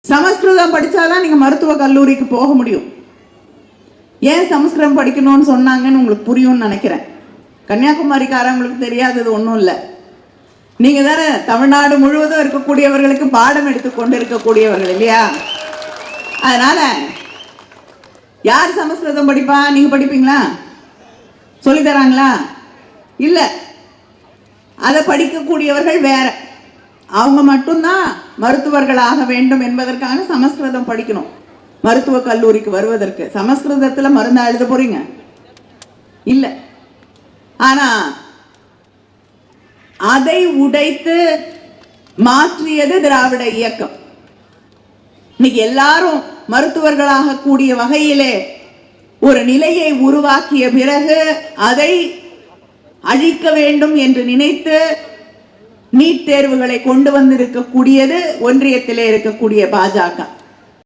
சமஸ்கிருதம் படிச்சாதான் நீங்க மருத்துவ கல்லூரிக்கு போக முடியும். ஏன் சமஸ்கிருதம் படிக்கணும்னு சொன்னாங்கன்னு உங்களுக்கு புரியும்னு நினைக்கிறேன். கன்னியாகுமரிக்காரங்களுக்கு தெரியாதது ஒன்றும் இல்லை. நீங்க தானே தமிழ்நாடு முழுவதும் இருக்கக்கூடியவர்களுக்கு பாடம் எடுத்துக்கொண்டு இருக்கக்கூடியவர்கள் இல்லையா? அதனால யார் சமஸ்கிருதம் படிப்பா? நீங்க படிப்பீங்களா? சொல்லி தராங்களா? இல்ல. அதை படிக்கக்கூடியவர்கள் வேற. அவங்க மட்டும்தான் மருத்துவர்களாக வேண்டும் என்பதற்காக சமஸ்கிருதம் படிக்கணும். மருத்துவ கல்லூரிக்கு வருவதற்கு சமஸ்கிருதத்துல மருந்தா எழுத போறீங்க? இல்ல. ஆனா அதை உடைத்து மாற்றியது திராவிட இயக்கம். இன்னைக்கு எல்லாரும் மருத்துவர்களாக கூடிய வகையிலே ஒரு நிலையை உருவாக்கிய பிறகு அதை அழிக்க வேண்டும் என்று நினைத்து நீட் தேர்வுகளை கொண்டு வந்திருக்கக்கூடியது ஒன்றியத்திலே இருக்கக்கூடிய பாஜக.